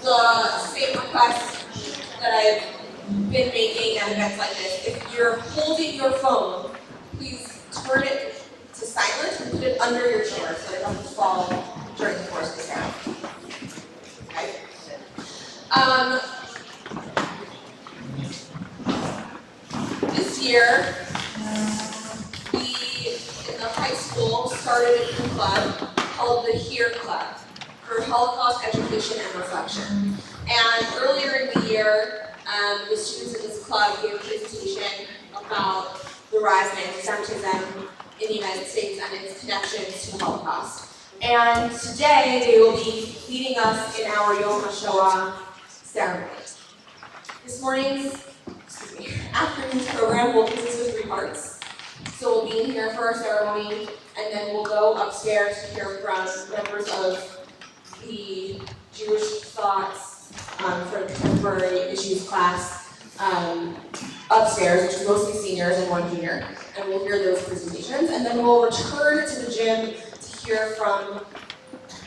the same request that I've been making at events like this. If you're holding your phone, please turn it to silent and put it under your chair so it doesn't fall during the course of the ceremony. Okay? This year, we in the high school started a new club called the HERE Club for Holocaust Education and Reflection. And earlier in the year, the students in this club gave a presentation about the rise of anti-Semitism in the United States and its connections to the Holocaust. And today, they will be leading us in our Yom Hashoah Ceremony. This morning's afternoon's program will consist of 3 parts. So we'll be in here for our ceremony, and then we'll go upstairs to hear from members of the Jewish Thoughts for Contemporary Issues class upstairs, which is mostly seniors and 1 junior, and we'll hear those presentations. And then we'll return to the gym to hear from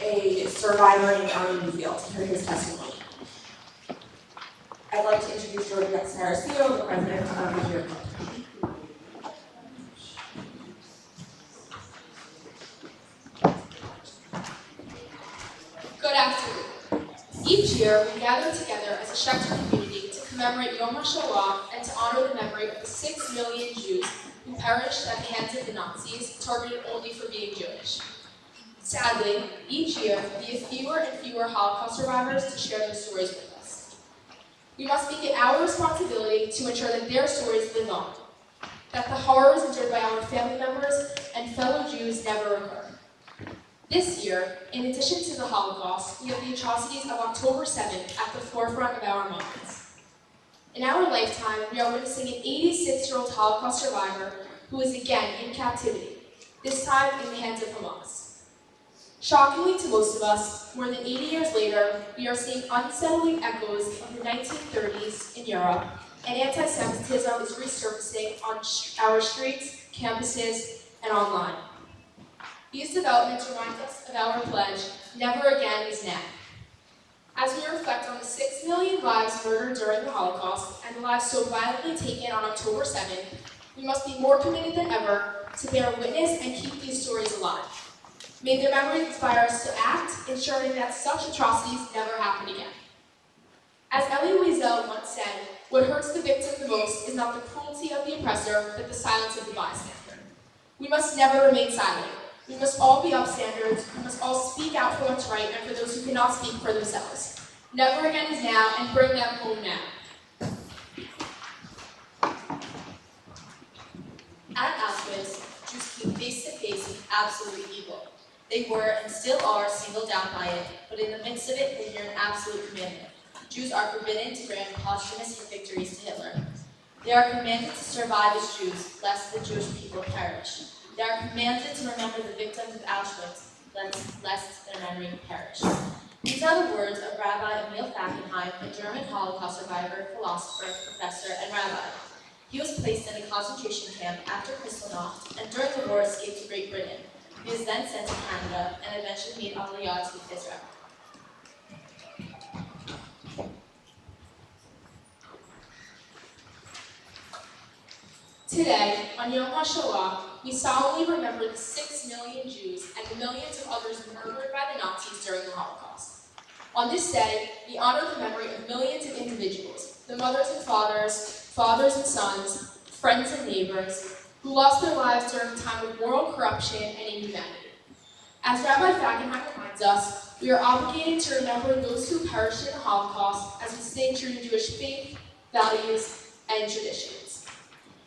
a survivor in the Army Newfield, to hear his testimony. I'd like to introduce Jordan Saracino, the president of the HERE Club. Good afternoon. Each year, we gather together as a Schechter community to commemorate Yom Hashoah and to honor the memory of the 6 million Jews who perished at the hands of the Nazis, targeted only for being Jewish. Sadly, each year we have fewer and fewer Holocaust survivors to share their stories with us. We must make it our responsibility to ensure that their stories live on, that the horrors endured by our family members and fellow Jews never occur. This year, in addition to the Holocaust, we have the atrocities of October 7th at the forefront of our minds. In our lifetime, we are witnessing an 86-year-old Holocaust survivor who is again in captivity, this time in the hands of Hamas. Shockingly to most of us, more than 80 years later, we are seeing unsettling echoes of the 1930s in Europe, and anti-Semitism is resurfacing on our streets, campuses, and online. These developments remind us of our pledge, never again is now. As we reflect on the 6 million lives murdered during the Holocaust and the lives so violently taken on October 7th, we must be more committed than ever to bear witness and keep these stories alive. May their memory inspire us to act, ensuring that such atrocities never happen again. As Elie Wiesel once said, what hurts the victim the most is not the cruelty of the oppressor, but the silence of the bystander. We must never remain silent. We must all be upstanders. We must all speak out for what's right and for those who cannot speak for themselves. Never again is now, and bring them home now. At Auschwitz, Jews came face to face with absolute evil. They were and still are singled out by it, but in the midst of it, they hear an absolute commandment. Jews are forbidden to grant posthumous victories to Hitler. They are commanded to survive as Jews, lest the Jewish people perish. They are commanded to remember the victims of Auschwitz, lest their memory perish. These are the words of Rabbi Emil Fackenheim, a German Holocaust survivor, philosopher, professor, and rabbi. He was placed in a concentration camp after Kristallnacht, and during the war escaped to Great Britain. He was then sent to Canada, and eventually made Aliyah to Israel. Today, on Yom Hashoah, we solemnly remember the 6 million Jews and the millions of others murdered by the Nazis during the Holocaust. On this day, we honor the memory of millions of individuals, the mothers and fathers and sons, friends and neighbors, who lost their lives during a time of moral corruption and inhumanity. As Rabbi Fackenheim reminds us, we are obligated to remember those who perished in the Holocaust as we stay true to Jewish faith, values, and traditions.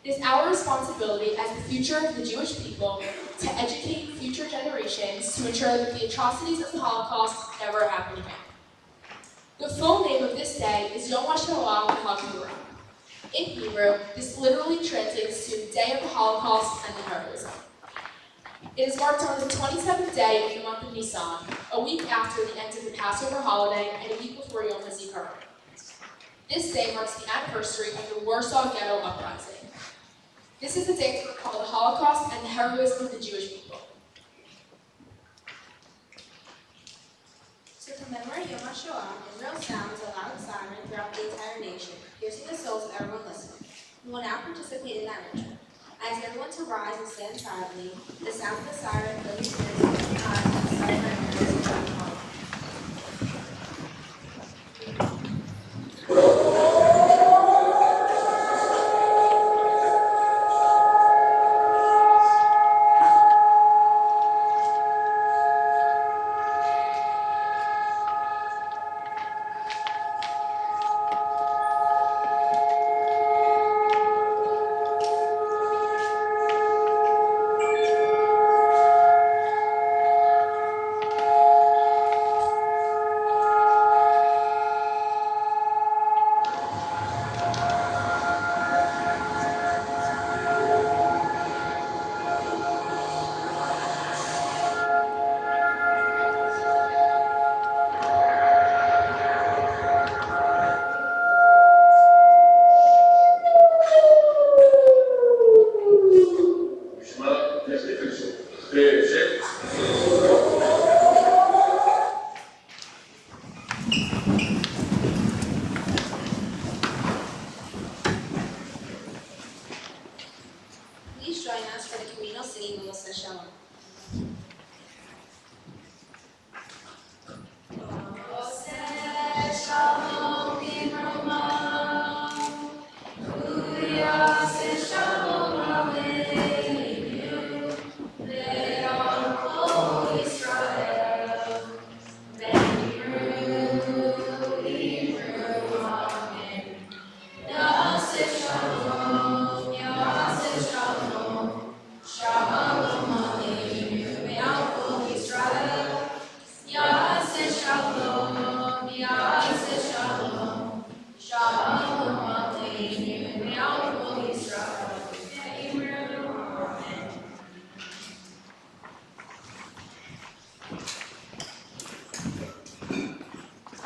It is our responsibility as the future of the Jewish people to educate future generations to ensure that the atrocities of the Holocaust never happen again. The full name of this day is Yom Hashoah Ceremony. In Hebrew, this literally translates to Day of the Holocaust and the Heroism. It is marked on the 27th day of the month of Nisan, a week after the end of the Passover holiday and a week before Yom HaZikaron. This day marks the anniversary of the Warsaw Ghetto Uprising. This is a day to recall the Holocaust and the heroism of the Jewish people. To commemorate Yom Hashoah, Israel sounds a loud siren throughout the entire nation, piercing the souls of everyone listening. We will now participate in that ritual. I ask everyone to rise and stand silently. The sound of the siren fills your ears with the eyes and the silent memories of the Holocaust.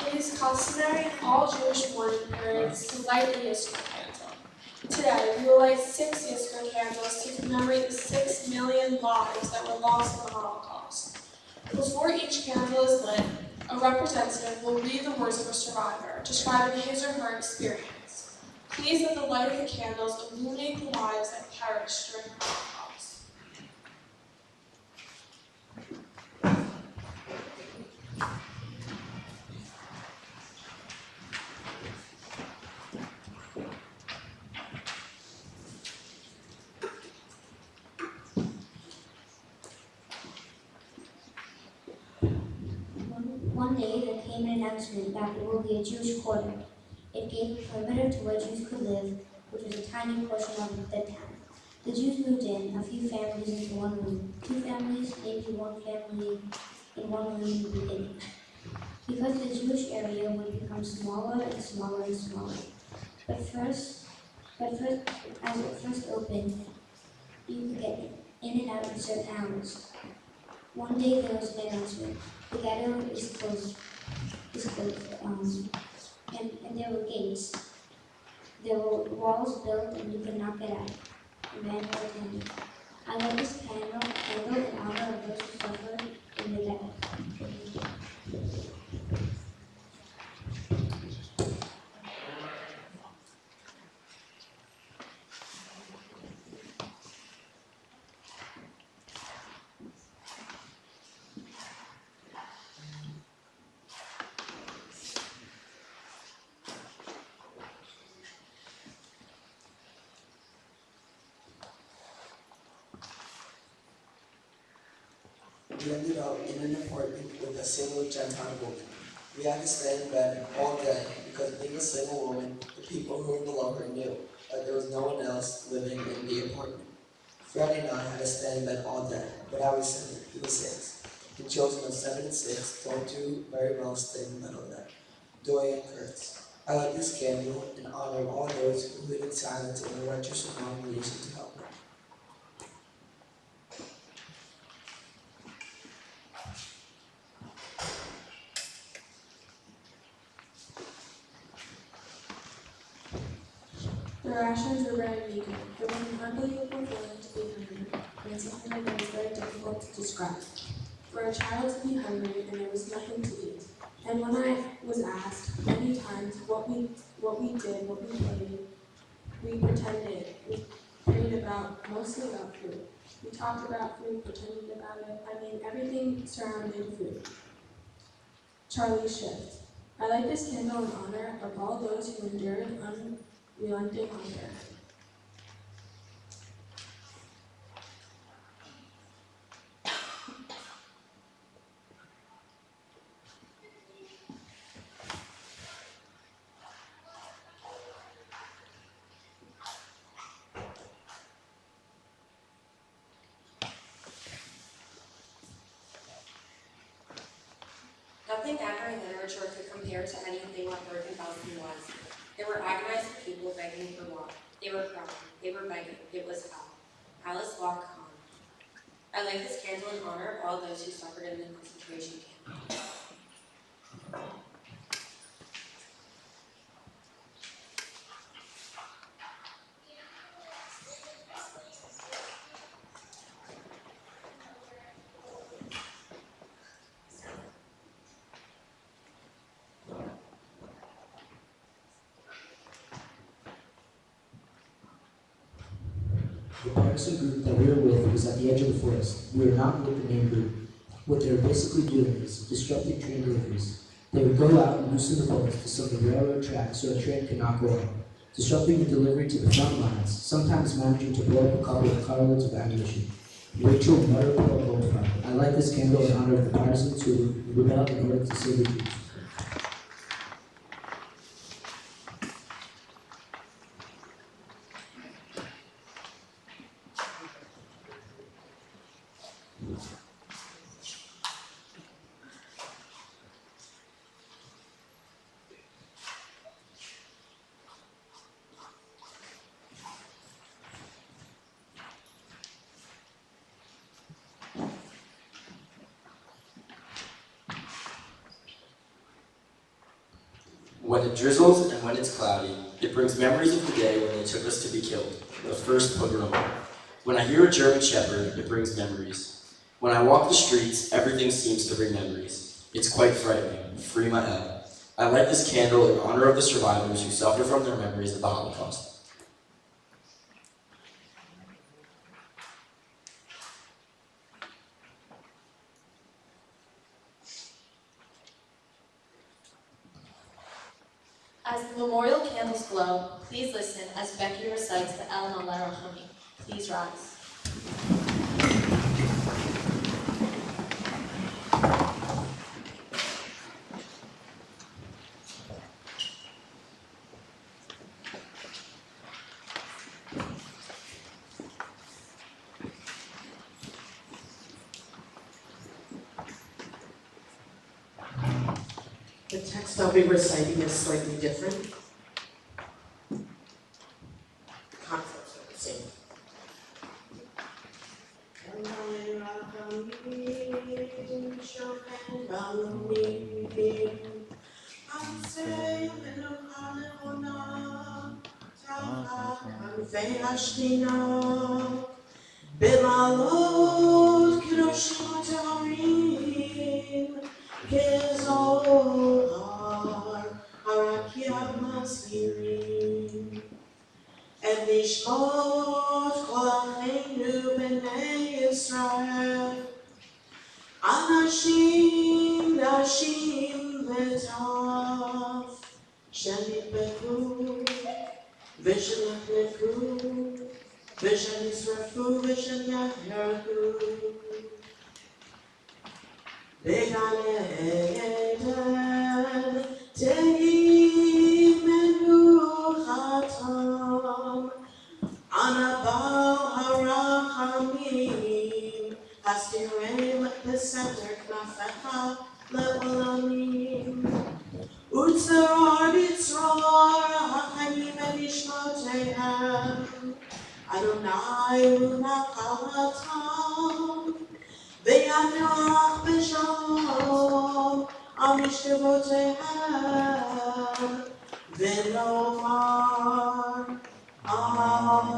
It is customary in all Jewish mourning periods to light a Yizkor candle. Today, we will light 6 Yizkor candles to commemorate the 6 million lives that were lost in the Holocaust. Before each candle is lit, a representative will read the words of a survivor, describing his or her experience. Please let the light of the candles illuminate the lives that perished during the Holocaust. One day there came an announcement that there will be a Jewish quarter. It gave a perimeter to where Jews could live, which was a tiny portion of the town. The Jews moved in, a few families into one room, 2 families, maybe 1 family in one room in the beginning. Because the Jewish area would become smaller and smaller and smaller. But as it first opened, you could get in and out in certain hours. One day there was an announcement. The ghetto is closed, and there were gates. There were walls built and you could not get out. A man were attended. I lit this candle in honor of those who suffered in the ghetto. We ended up in an apartment with a single Gentile woman. We had to stay in bed all day because being a single woman, the people who were below her knew that there was no one else living in the apartment. Freddie and I had to stay in bed all day, but I was 7, he was 6. The children of 7 and 6 don't do very well staying in the middle of the night. Dorian Kurtz. I light this candle in honor of all those who live in silence in the righteous obligation to help them. The rations were very meager. It was an unbelievable feeling to be hungry, and it's something that is very difficult to describe. For a child to be hungry and there was nothing to eat. And when I was asked many times what we did, what we played, we pretended. We prayed mostly about food. We talked about food, pretended about it. I mean, everything surrounded food. Charlie's shift. I light this candle in honor of all those who endured unrelenting hunger. Nothing ever in literature could compare to anything what Broken Palestine was. There were agonized people begging for water. They were crying. They were begging. It was hell. Alice walked on. I light this candle in honor of all those who suffered in the concentration camp. The partisan group that we were with was at the edge of the forest. We were not with the main group. What they were basically doing is disrupting train deliveries. They would go out and loosen the bolts to some of the railroad tracks so a train could not go on, disrupting the delivery to the front lines, sometimes managing to blow up a couple of carloads of ammunition. Rachel Mutter Goldfarb. I light this candle in honor of the partisans who rebelled in order to save the Jews. When it drizzles and when it's cloudy, it brings memories of the day when they took us to be killed, the first pogrom. When I hear a German shepherd, it brings memories. When I walk the streets, everything seems to bring memories. It's quite frightening. Free my head. I light this candle in honor of the survivors who suffer from their memories of the Holocaust. As the memorial candles glow, please listen as Becky recites the El Nalero Chami. Please rise. The text I'll be reciting is slightly different. The concepts are the same. B'malot kedoshim taharim kezohar harakia maslirim et nishmot kol acheinu b'nei Yisrael anashim nashim v'taf shenidbeku v'shenachleku v'shenisrafu v'shenyaherku Began Eden, Tehim Menuchatam, Anabal Harachamim, Hastirem Beseter Knafecha Le'olamim, Utzarar Bitzrar HaChaim Enishmotehem, Adonai Unachalatam, Ve'anach b'shalom al mishkavotehem v'nomar Amen.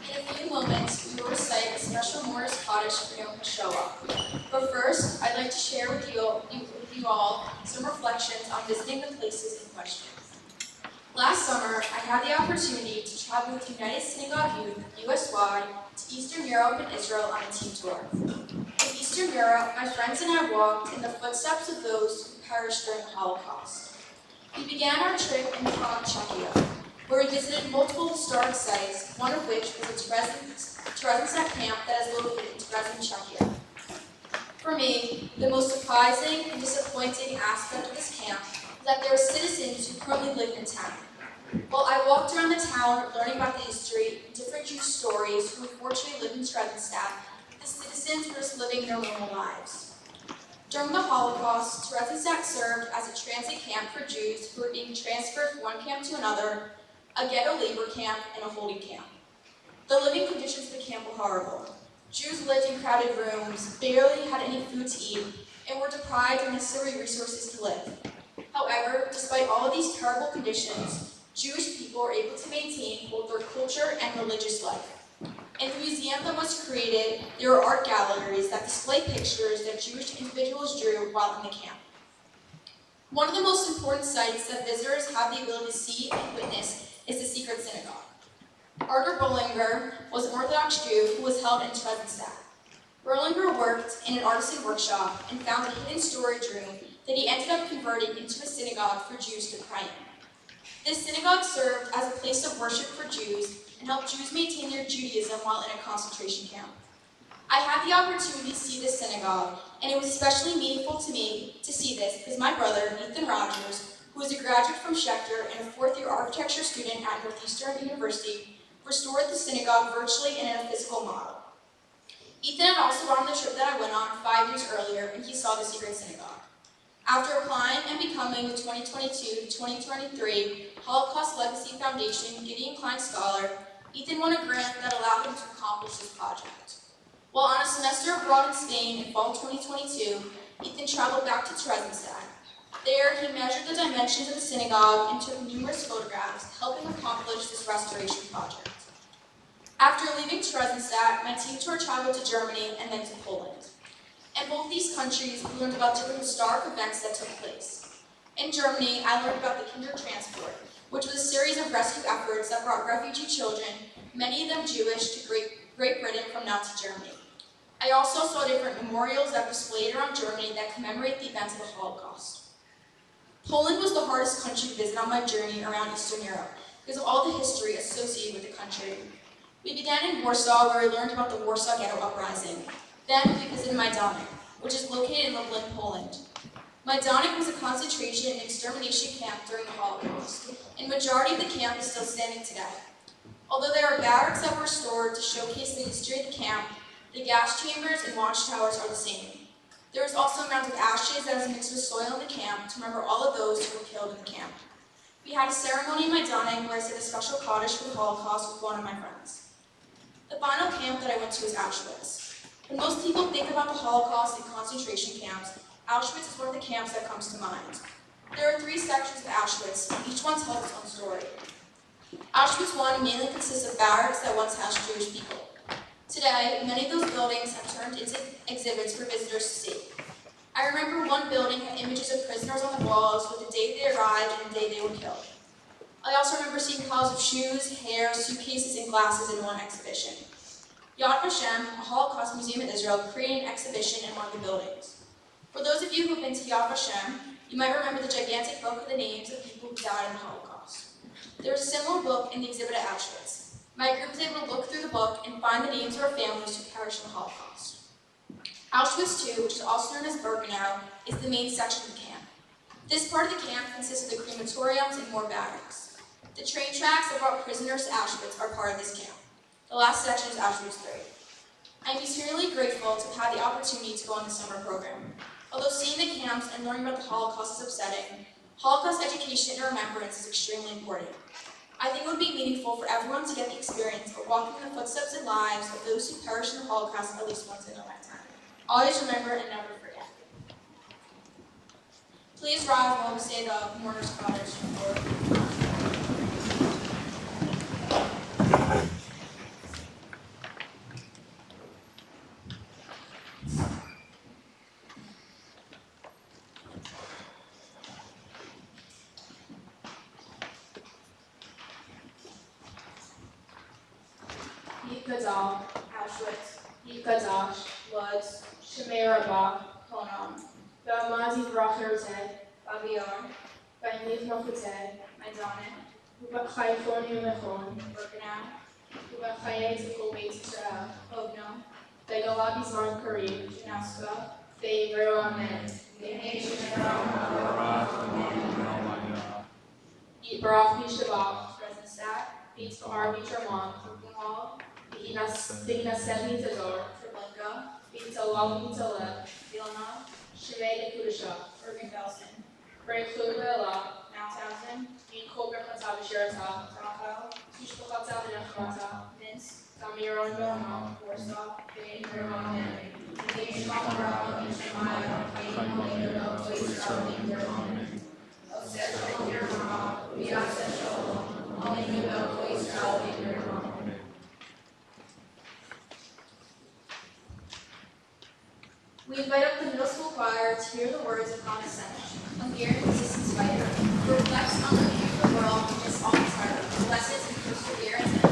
In a few moments, we will recite a special Morris Kaddish for Yom Hashoah. But first, I'd like to share with you all some reflections on visiting the places in question. Last summer, I had the opportunity to travel with United Synagogue Youth, US-wide, to Eastern Europe and Israel on a team tour. In Eastern Europe, my friends and I walked in the footsteps of those who perished during the Holocaust. We began our trip in Prague, Czechia, where we visited multiple historic sites, one of which was a Theresienstadt camp that is located in Theresienstadt, Czechia. For me, the most surprising and disappointing aspect of this camp was that there were citizens who currently lived in town. While I walked around the town learning about the history and different Jewish stories who unfortunately lived in Theresienstadt, the citizens were just living their normal lives. During the Holocaust, Theresienstadt served as a transit camp for Jews who were being transferred from one camp to another, a ghetto labor camp, and a holding camp. The living conditions of the camp were horrible. Jews lived in crowded rooms, barely had any food to eat, and were deprived of necessary resources to live. However, despite all of these terrible conditions, Jewish people were able to maintain both their culture and religious life. In the museum that was created, there are art galleries that display pictures that Jewish individuals drew while in the camp. One of the most important sites that visitors have the ability to see and witness is the secret synagogue. Arthur Berlinger was an Orthodox Jew who was held in Theresienstadt. Berlinger worked in an artisan workshop and found a hidden storage room that he ended up converting into a synagogue for Jews to pray in. This synagogue served as a place of worship for Jews and helped Jews maintain their Judaism while in a concentration camp. I had the opportunity to see this synagogue, and it was especially meaningful to me to see this because my brother, Nathan Rogers, who is a graduate from Schechter and a fourth-year architecture student at Northeastern University, restored the synagogue virtually and in a physical model. Ethan had also gone on the trip that I went on 5 years earlier, and he saw the secret synagogue. After applying and becoming the 2022-2023 Holocaust Legacy Foundation Gideon Klein Scholar, Ethan won a grant that allowed him to accomplish this project. While on a semester abroad in Spain in fall 2022, Ethan traveled back to Theresienstadt. There, he measured the dimensions of the synagogue and took numerous photographs, helping accomplish this restoration project. After leaving Theresienstadt, my team tour traveled to Germany and then to Poland. In both these countries, we learned about different historic events that took place. In Germany, I learned about the Kindertransport, which was a series of rescue efforts that brought refugee children, many of them Jewish, to Great Britain from Nazi Germany. I also saw different memorials that were displayed around Germany that commemorate the events of the Holocaust. Poland was the hardest country to visit on my journey around Eastern Europe because of all the history associated with the country. We began in Warsaw, where we learned about the Warsaw Ghetto Uprising. Then we visited Majdanek, which is located in Lublin, Poland. Majdanek was a concentration and extermination camp during the Holocaust, and the majority of the camp is still standing today. Although there are barracks that were restored to showcase the history of the camp, the gas chambers and watchtowers are the same. There is also a mound of ashes that is mixed with soil in the camp to remember all of those who were killed in the camp. We had a ceremony in Majdanek where I said a special Kaddish for the Holocaust with one of my friends. The final camp that I went to was Auschwitz. When most people think about the Holocaust and concentration camps, Auschwitz is one of the camps that comes to mind. There are 3 sections of Auschwitz, and each one tells its own story. Auschwitz I mainly consists of barracks that once housed Jewish people. Today, many of those buildings have turned into exhibits for visitors to see. I remember one building had images of prisoners on the walls with the day they arrived and the day they were killed. I also remember seeing piles of shoes, hair, suitcases, and glasses in one exhibition. Yad Vashem, a Holocaust museum in Israel, created an exhibition in one of the buildings. For those of you who have been to Yad Vashem, you might remember the gigantic book of the names of people who died in the Holocaust. There is a similar book in the exhibit at Auschwitz. My group was able to look through the book and find the names of our families who perished in the Holocaust. Auschwitz II, which is also known as Birkenau, is the main section of the camp. This part of the camp consists of the crematoriums and more barracks. The train tracks that brought prisoners to Auschwitz are part of this camp. The last section is Auschwitz III. I am eternally grateful to have had the opportunity to go on the summer program. Although seeing the camps and learning about the Holocaust is upsetting, Holocaust education and remembrance is extremely important. I think it would be meaningful for everyone to get the experience of walking in the footsteps and lives of those who perished in the Holocaust at least once in a lifetime. Always remember and never forget. Please rise while we say the mourner's Kaddish for Gadal, Auschwitz, Yikadash, Lodz, Shemei Rabbah, Honam, Ba'amazi Bracherte, Babion, Ba'inif Machute, Majdanek, Uba'chayfoni Mechon, Birkenau, Uba'chayet Zikol Beit Yisrael, Hogno, Begalab Yizman Karim, Janaska, Ve'ivero Amen, Yitbarach Mishabach, Theresienstadt, Yitzhar Mitraman, Hall, Vignaset Tador, Treblinka, Vitalal Vitale, Vilna, Shevei Kudisha, Bergen-Belsen, Breakthrough Vela, Mauthausen, Yin Kolber Chatab Shirata, Rachel, Tishbachata Vinachmata, Minsk, Tamiron Belmont, Warsaw, Vein Vermont, Vein Shmamara, Ishmaya, Vein Molino, Israel, Amen. Osset Yerma, Viaset Shalom, Molino, Israel, Amen. We invite up the middle school choir to hear the words of Hannah Senech, Hungarian resistance fighter, who reflects on the view of the world in its own heart, lessons in perseverance and peace.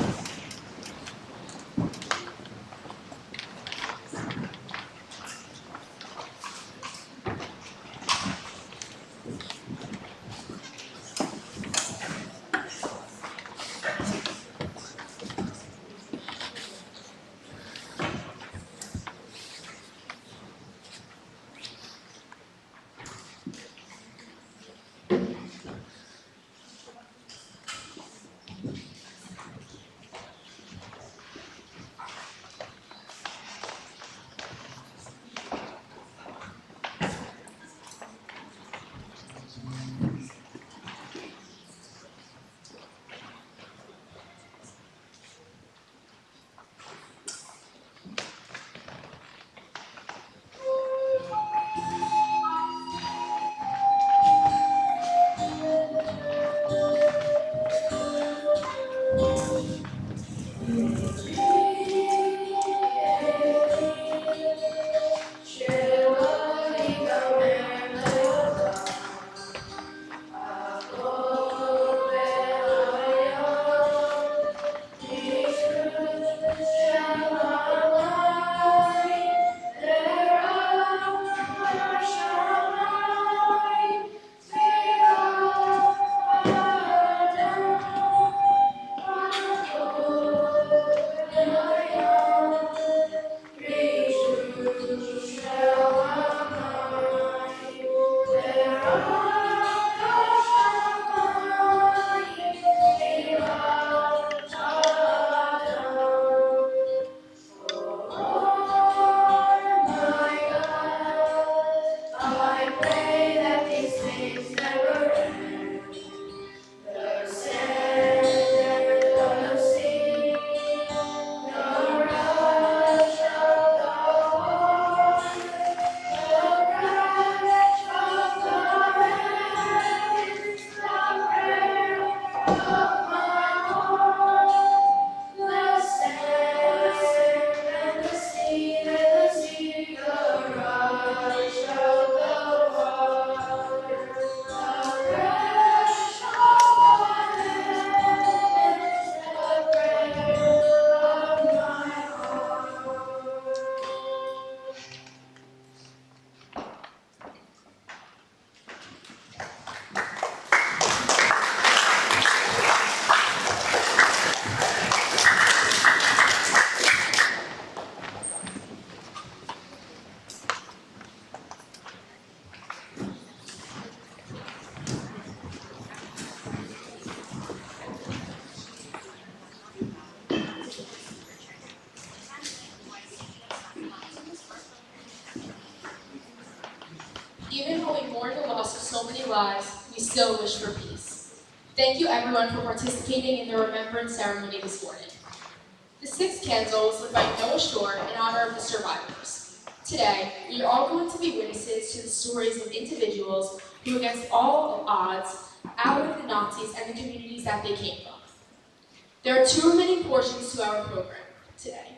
mourn the loss of so many lives, we still wish for peace. Thank you everyone for participating in the remembrance ceremony this morning. The sixth candle was lit by Yom Hashoah in honor of the survivors. Today, we are all going to be witnesses to the stories of individuals who, against all odds, outed the Nazis and the communities that they came from. There are two remaining portions to our program today.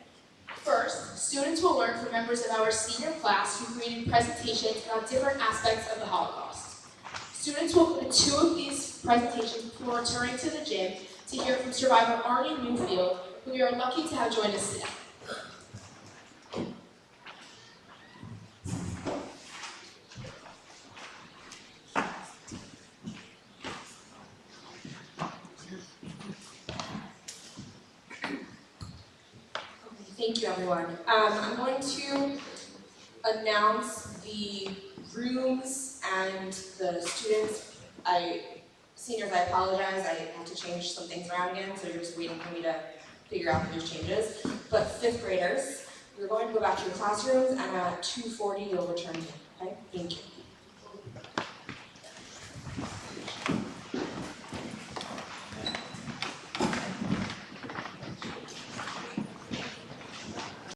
First, students will learn from members of our senior class who created presentations about different aspects of the Holocaust. Students will look at two of these presentations before returning to the gym to hear from survivor Arnie Newfield, who we are lucky to have join us today. Thank you, everyone. I'm going to announce the rooms and the students. Seniors, I apologize. I had to change some things around again, so you're just waiting for me to figure out those changes. But fifth graders, you're going to go back to your classrooms, and at 2:40 you'll return here. Okay? Thank you.